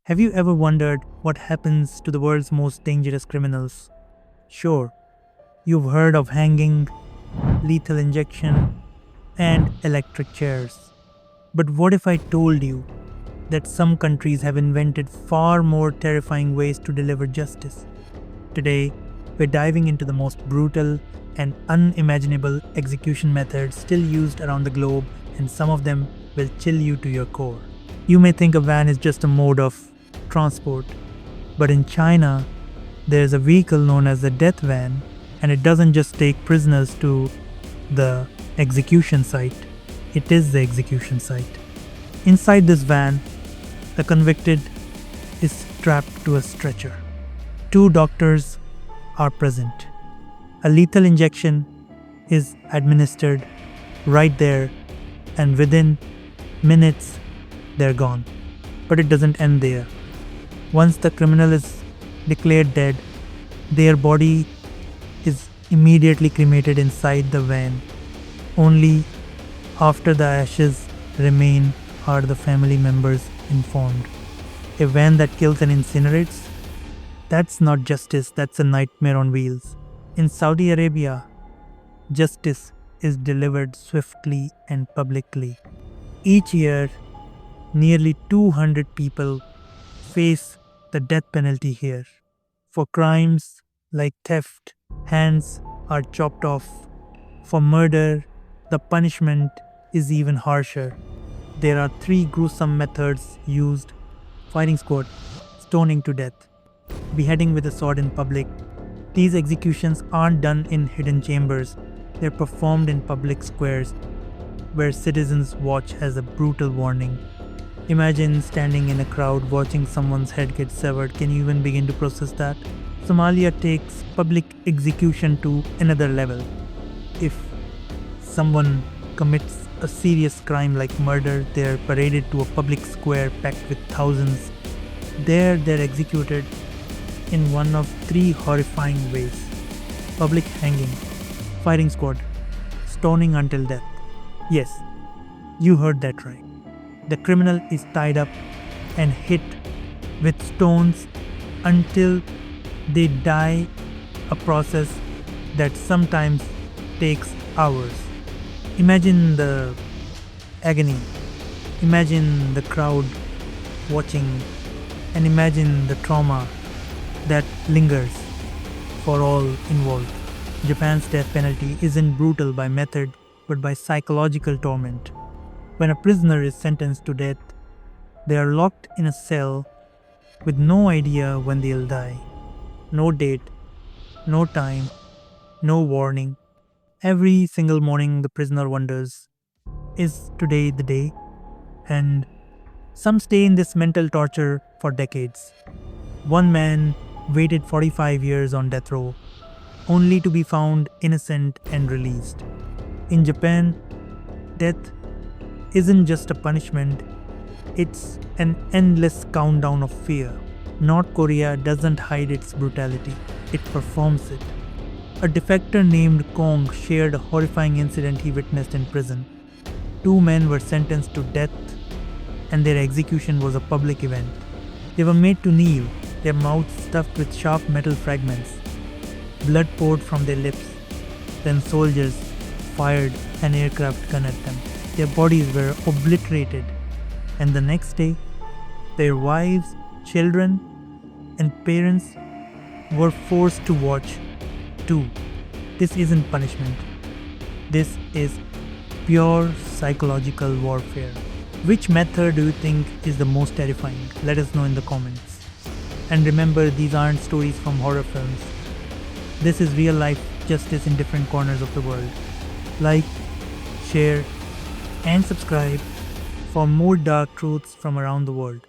Have you ever wondered what happens to the world's most dangerous criminals? Sure, you've heard of hanging, lethal injection, and electric chairs. But what if I told you that some countries have invented far more terrifying ways to deliver justice? Today, we're diving into the most brutal and unimaginable execution methods still used around the globe, and some of them will chill you to your core. You may think a van is just a mode of transport, but in China, there's a vehicle known as the death van, and it doesn't just take prisoners to the execution site, it is the execution site. Inside this van, the convicted is strapped to a stretcher. Two doctors are present. A lethal injection is administered right there, and within minutes, they're gone. But it doesn't end there. Once the criminal is declared dead, their body is immediately cremated inside the van. Only after the ashes remain are the family members informed. A van that kills and incinerates? That's not justice, that's a nightmare on wheels. In Saudi Arabia, justice is delivered swiftly and publicly. Each year, nearly 200 people face the death penalty here. For crimes like theft, hands are chopped off. For murder, the punishment is even harsher. There are three gruesome methods used: firing squad, stoning to death, beheading with a sword in public. These executions aren't done in hidden chambers, they're performed in public squares where citizens watch as a brutal warning. Imagine standing in a crowd watching someone's head get severed. Can you even begin to process that? Somalia takes public execution to another level. If someone commits a serious crime like murder, they're paraded to a public square packed with thousands. There, they're executed in one of three horrifying ways: public hanging, firing squad, stoning until death. Yes, you heard that right. The criminal is tied up and hit with stones until they die, a process that sometimes takes hours. Imagine the agony, imagine the crowd watching, and imagine the trauma that lingers for all involved. Japan's death penalty isn't brutal by method but by psychological torment. When a prisoner is sentenced to death, they are locked in a cell with no idea when they'll die. No date, no time, no warning. Every single morning, the prisoner wonders, is today the day? And some stay in this mental torture for decades. One man waited 45 years on death row, only to be found innocent and released. In Japan, death isn't just a punishment, it's an endless countdown of fear. North Korea doesn't hide its brutality, it performs it. A defector named Kong shared a horrifying incident he witnessed in prison. Two men were sentenced to death, and their execution was a public event. They were made to kneel, their mouths stuffed with sharp metal fragments. Blood poured from their lips. Then soldiers fired an aircraft gun at them. Their bodies were obliterated, and the next day, their wives, children, and parents were forced to watch too. This isn't punishment. This is pure psychological warfare. Which method do you think is the most terrifying? Let us know in the comments. And remember, these aren't stories from horror films. This is real life justice in different corners of the world. Like, share, and subscribe for more dark truths from around the world.